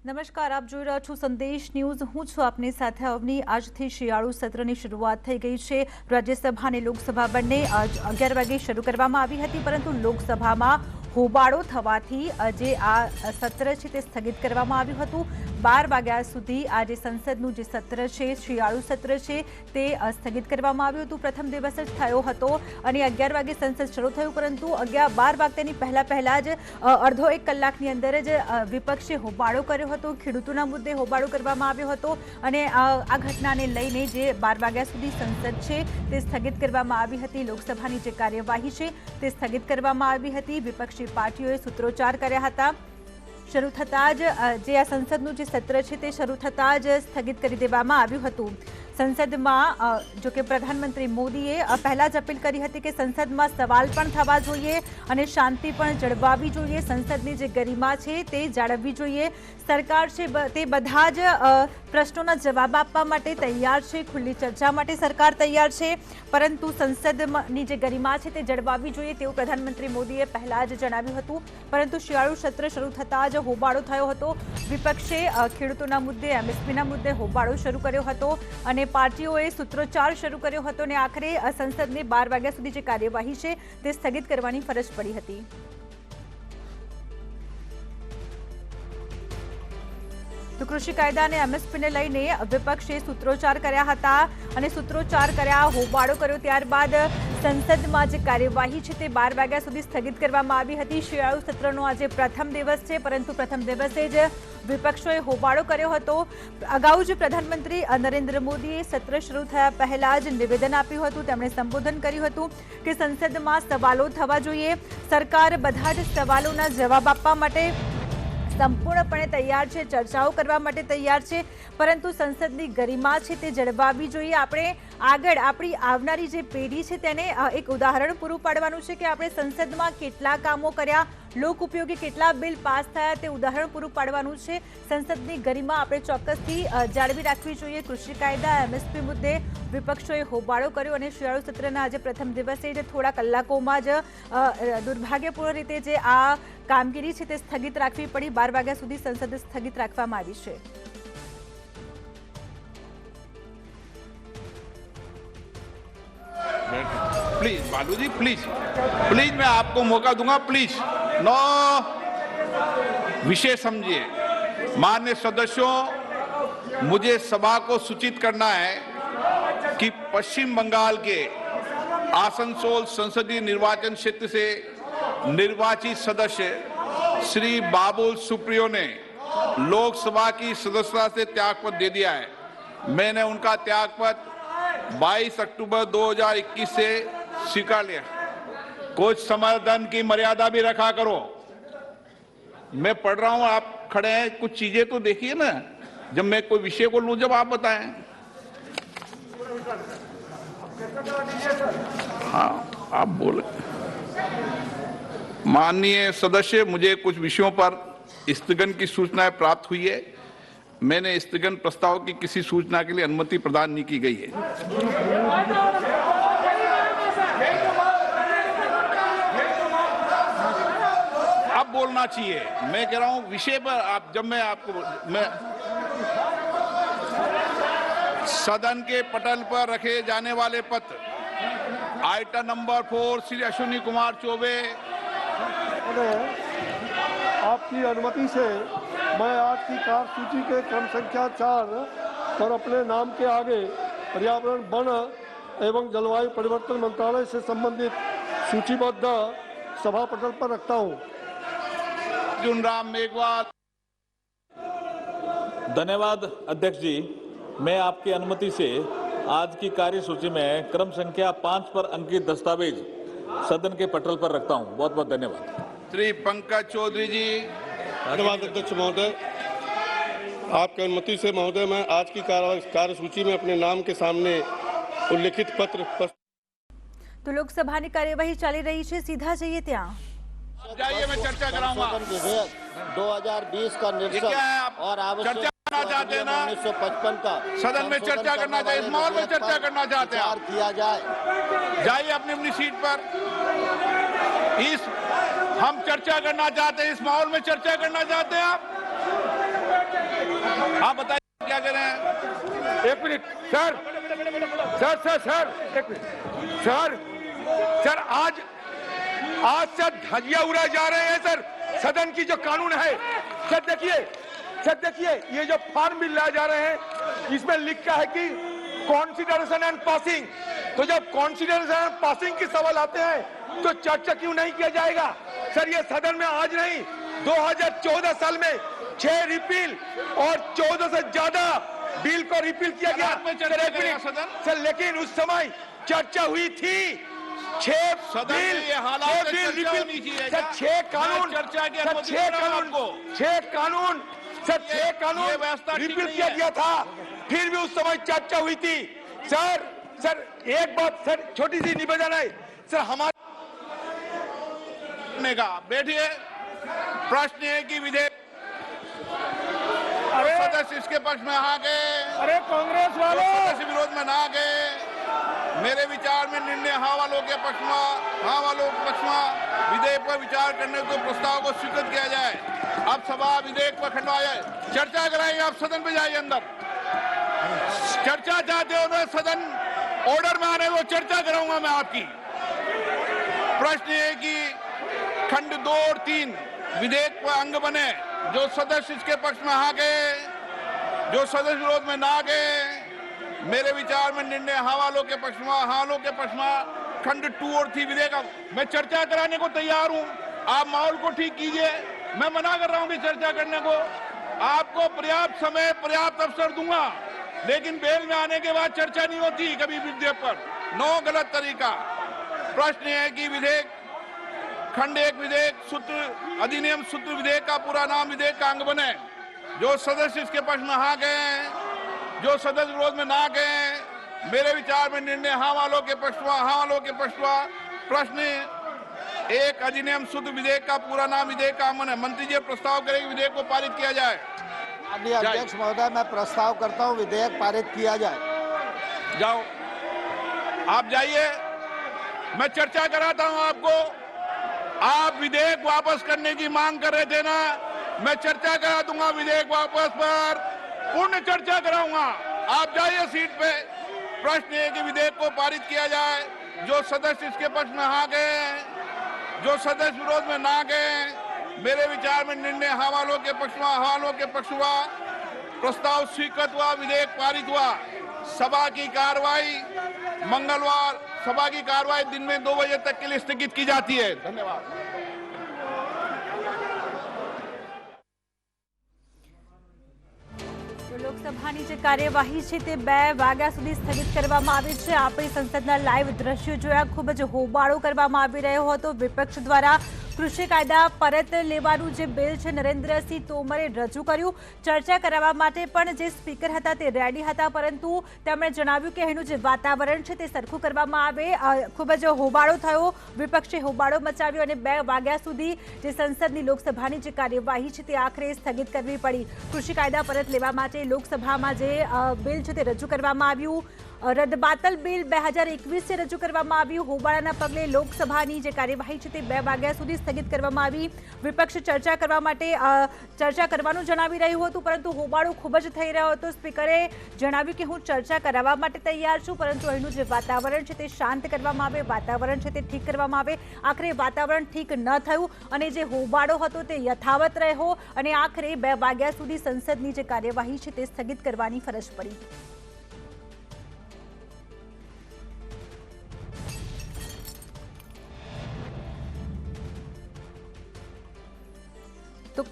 નમસ્કાર, આપ જોઈ રહ્યા છો સંદેશ ન્યૂઝ. હું છું આપની સાથે અવની. આજથી શિયાળુ સત્રની શરૂઆત થઈ ગઈ છે. રાજ્યસભા અને લોકસભા બંને 11 વાગે શરૂ કરવામાં આવી હતી, પરંતુ લોકસભામાં હોબાળો થવાથી જે આ સત્ર છે તે સ્થગિત કરવામાં આવ્યું હતું. 12 વાગ્યા સુધી આ જે સંસદનું જે સત્ર છે, શિયાળુ સત્ર છે, તે સ્થગિત કરવામાં આવ્યું હતું. પ્રથમ દિવસ જ થયો હતો અને 11 વાગે સંસદ શરૂ થયું, પરંતુ 12 વાગ્યાની પહેલા જ અડધો એક કલાકની અંદર જ વિપક્ષે હોબાળો કર્યો હતો. ખેડૂતોના મુદ્દે હોબાળો કરવામાં આવ્યો હતો અને આ ઘટનાને લઈને જે 12 વાગ્યા સુધી સંસદ છે તે સ્થગિત કરવામાં આવી હતી. લોકસભાની જે કાર્યવાહી છે તે સ્થગિત કરવામાં આવી હતી. વિપક્ષી પાર્ટીઓએ સૂત્રોચ્ચાર કર્યા હતા. શરૂ થતાં જ જે આ સંસદનું જે સત્ર છે તે શરૂ થતાં જ સ્થગિત કરી દેવામાં આવ્યું હતું. સંસદમાં જો કે પ્રધાનમંત્રી મોદીએ પહેલા જ અપીલ કરી હતી કે સંસદમાં સવાલ પણ થવા જોઈએ અને શાંતિ પણ જળવાવી જોઈએ. સંસદની જે ગરિમા છે તે જાળવવી જોઈએ. સરકાર છે તે બધા જ પ્રશ્નોના જવાબ આપવા માટે તૈયાર છે. ખુલ્લી ચર્ચા માટે સરકાર તૈયાર છે, પરંતુ સંસદની જે ગરિમા છે તે જળવાવી જોઈએ તેવું પ્રધાનમંત્રી મોદીએ પહેલા જ જણાવ્યું હતું. પરંતુ શિયાળુ સત્ર શરૂ થતાં જ હોબાળો થયો હતો. વિપક્ષે ખેડૂતોના મુદ્દે, એમએસપીના મુદ્દે હોબાળો શરૂ કર્યો હતો અને પાર્ટીઓએ સૂત્રોચ્ચાર શરૂ કર્યો હતો અને આખરે સંસદને 12 વાગ્યા સુધી જે કાર્યવાહી છે તે સ્થગિત કરવાની ફરજ પડી હતી. તો કૃષિ કાયદા અને એમએસપીને લઈને વિપક્ષે સૂત્રોચ્ચાર કર્યા હતા અને સૂત્રોચ્ચાર કર્યા, હોબાળો કર્યો. ત્યારબાદ સંસદમાં જે કાર્યવાહી છે તે 12 વાગ્યા સુધી સ્થગિત કરવામાં આવી હતી. શિયાળુ સત્રનો આજે પ્રથમ દિવસ છે, પરંતુ પ્રથમ દિવસે જ વિપક્ષોએ હોબાળો કર્યો હતો. અગાઉ જ પ્રધાનમંત્રી નરેન્દ્ર મોદીએ સત્ર શરૂ થયા પહેલા જ નિવેદન આપ્યું હતું. તેમણે સંબોધન કર્યું હતું કે સંસદમાં સવાલો થવા જોઈએ. સરકાર બધા જ સવાલોના જવાબ આપવા માટે સંપૂર્ણપણે તૈયાર છે, ચર્ચાઓ કરવા માટે તૈયાર છે, પરંતુ સંસદની ગરિમા છે તે જળવાવી જોઈએ. આપણે આગળ આપણી આવનારી જે પેઢી છે તેને એક ઉદાહરણ પૂરું પાડવાનું છે કે આપણે સંસદમાં કેટલા કામો કર્યા, લોક ઉપયોગી કેટલા બિલ પાસ થયા તે ઉદાહરણ પૂરું પાડવાનું છે. સંસદની ગરિમા આપણે ચોક્કસથી જાળવી રાખવી જોઈએ. કૃષિ કાયદા, એમએસપી મુદ્દે વિપક્ષોએ હોબાળો કર્યો અને શિયાળુ સત્રના આજે પ્રથમ દિવસે જ થોડા કલાકોમાં જ દુર્ભાગ્યપૂર્ણ રીતે જે આ કામગીરી છે તે સ્થગિત રાખવી પડી. 12 વાગ્યા સુધી સંસદ સ્થગિત રાખવામાં આવી છે. प्लीज बालू जी, प्लीज प्लीज मैं आपको मौका दूंगा. प्लीज नो विषय समझिए. माननीय सदस्यों, मुझे सभा को सूचित करना है कि पश्चिम बंगाल के आसनसोल संसदीय निर्वाचन क्षेत्र से निर्वाचित सदस्य श्री बाबुल सुप्रियो ने लोकसभा की सदस्यता से त्यागपत्र दे दिया है. मैंने उनका त्यागपत्र 22 अक्टूबर 2021 से स्वीकार लिया. कुछ समर्थन की मर्यादा भी रखा करो. मैं पढ़ रहा हूं, आप खड़े हैं, कुछ चीजें तो देखिए ना. जब मैं कोई विषय को लूं, जब आप बताएं. हाँ, आप बोले. माननीय सदस्य, मुझे कुछ विषयों पर स्थगन की सूचनाएं प्राप्त हुई है. मैंने स्थगन प्रस्ताव की किसी सूचना के लिए अनुमति प्रदान नहीं की गई है. अब बोलना चाहिए. मैं कह रहा हूं विषय पर आप, जब मैं सदन के पटल पर रखे जाने वाले पत्र आइटम नंबर 4 श्री अश्विनी कुमार चौबे. आपकी अनुमति से मैं आज की कार्यसूची के क्रम संख्या 4 पर अपने नाम के आगे पर्यावरण, वन एवं जलवायु परिवर्तन मंत्रालय से संबंधित सूचीबद्ध सभा पटल पर रखता हूं. अर्जुन राम मेघवाल. धन्यवाद अध्यक्ष जी. मैं आपकी अनुमति से आज की कार्यसूची में क्रम संख्या 5 पर अंकित दस्तावेज सदन के पटल पर रखता हूं. बहुत बहुत धन्यवाद. श्री पंकज चौधरी जी. धन्यवाद अध्यक्ष महोदय. आपकी अनुमति से महोदय मैं आज की कार्यसूची में अपने नाम के सामने उल्लिखित पत्र. तो लोकसभाની કાર્યવાહી ચાલી રહી છે. सीधा જઈએ ત્યાં. जाइए, मैं चर्चा कराऊंगा. 2020 का निरसन और आवश्यक करना चाहते हैं ना, 1955 का सदन में चर्चा करना चाहिए. इस माहौल में चर्चा करना चाहते हैं. किया जाए. जाइए अपनी अपनी सीट पर. हम चर्चा करना चाहते हैं. इस माहौल में चर्चा करना चाहते हैं आप. आप बताइए क्या कह रहे हैं? एक मिनट सर, एक मिनट सर, आज सर धजिया उड़ाए जा रहे हैं सर। सदन की जो कानून है सर, देखिए ये जो फॉर्म बिल लाए जा रहे हैं इसमें लिखा है कि कॉन्सिडरेशन एंड पासिंग। तो जब कॉन्सिडरेशन एंड पासिंग के सवाल आते हैं तो चर्चा क्यों नहीं किया जाएगा सर? ये सदन में आज नहीं, 2014 साल में 6 रिपील और 14 से ज्यादा बिल को रिपील किया गया सर, लेकिन उस समय चर्चा हुई थी। 6 बिल सर, 6 कानून रिपील किया गया था, फिर भी उस समय चर्चा हुई थी सर। एक बात सर, छोटी सी निवेदन है सर हमारे का। बैठिए। प्रश्न है कि विधेयक सदस्य इसके पक्ष में आ गए, अरे कांग्रेस वालों सदस्य विरोध में ना गए। मेरे विचार में निर्णय हाँ वालों के पक्ष में विधेयक पर विचार करने को प्रस्ताव को स्वीकृत किया जाए। अब सभा विधेयक पर खंडवा जाए, चर्चा कराएंगे। आप सदन पे जाइए, अंदर चर्चा चाहते हो तो सदन ऑर्डर में आने को चर्चा कराऊंगा मैं आपकी। प्रश्न है कि खंड 2 और 3 विधेयक पर अंग बने। जो सदस्य इसके पक्ष में आ गए, जो सदस्य विरोध में ना गए। मेरे विचार में निर्णय हाँ वालों के पक्ष में खंड 2 और 3 विधेयक। मैं चर्चा कराने को तैयार हूं, आप माहौल को ठीक कीजिए। मैं मना कर रहा हूं कि चर्चा करने को। आपको पर्याप्त समय, पर्याप्त अवसर दूंगा, लेकिन बेल में आने के बाद चर्चा नहीं होती कभी विधेयक पर। नो, गलत तरीका। प्रश्न है कि विधेयक खंड 1 विधेयक सूत्र अधिनियम सूत्र विधेयक का पूरा नाम विधेयक का अंग बने। जो सदस्य इसके पक्ष में आ गए, जो सदस्य विरोध में ना गए। मेरे विचार में निर्णय हाँ वालों के पक्ष में। प्रश्न 1 अधिनियम सूत्र विधेयक का पूरा नाम विधेयक का अंग बने। मंत्री जी प्रस्ताव करें विधेयक को पारित किया जाए। माननीय अध्यक्ष महोदय, मैं प्रस्ताव करता हूं विधेयक पारित किया जाए। जाओ, आप जाइए, मैं चर्चा कराता हूं आपको। आप विधेयक वापस करने की मांग कर रहे थे ना, मैं चर्चा करा दूंगा विधेयक वापस पर, पूर्ण चर्चा कराऊंगा। आप जाइए सीट पे। प्रश्न है कि विधेयक को पारित किया जाए। जो सदस्य इसके पक्ष में आ गए, जो सदस्य विरोध में ना गए। मेरे विचार में निर्णय हाँ वालों के पक्ष हुआ। प्रस्ताव स्वीकृत हुआ, विधेयक पारित हुआ। सभा की कार्रवाई मंगलवार, सभा की कार्रवाई दिन में 2 बजे तक के लिए स्थगित की जाती है। धन्यवाद। લોકસભાની જે કાર્યવાહી છે તે 2 વાગ્યા સુધી સ્થગિત કરવામાં આવી છે। આપણે સંસદના લાઈવ દ્રશ્યો જોયા, ખૂબ જ હોબાળો કરવામાં આવી રહ્યો હતો। વિપક્ષ દ્વારા કૃષિ કાયદા પરત લેવાનું જે બિલ છે નરેન્દ્રસિંહ તોમરે રજૂ કર્યું। ચર્ચા કરાવવા માટે પણ જે સ્પીકર હતા તે રેડી હતા, પરંતુ તેમણે જણાવ્યું કે એનું જે વાતાવરણ છે તે સરખું કરવામાં આવે। ખૂબ જ હોબાળો થયો, વિપક્ષે હોબાળો મચાવ્યો અને 2 વાગ્યા સુધી જે સંસદની લોકસભાની જે કાર્યવાહી છે તે આખરે સ્થગિત કરવી પડી। કૃષિ કાયદા પરત લેવા માટે લોકસભામાં જે બિલ છે તે રજૂ કરવામાં આવ્યું। રદબાતલ બિલ 2021 से રજૂ કરવામાં આવ્યું। હોબાળાના પગલે લોકસભાની જે કાર્યવાહી છે તે 2 વાગ્યા સુધી સ્થગિત કરવામાં આવી। વિપક્ષ ચર્ચા કરવા માટે ચર્ચા કરવાનું જણાવી રહ્યું હતું, પરંતુ હોબાળો ખૂબ જ થઈ રહ્યો હતો। સ્પીકરે જણાવ્યું કે હું ચર્ચા કરાવવા માટે તૈયાર છું, પરંતુ અહીંનું જે વાતાવરણ છે તે શાંત કરવામાં આવે, વાતાવરણ છે તે ઠીક કરવામાં આવે। આખરે વાતાવરણ ઠીક ન થયું અને જે હોબાળો હતો તે યથાવત રહ્યો અને આખરે 2 વાગ્યા સુધી સંસદની જે કાર્યવાહી છે તે સ્થગિત કરવાની ફરજ પડી। तो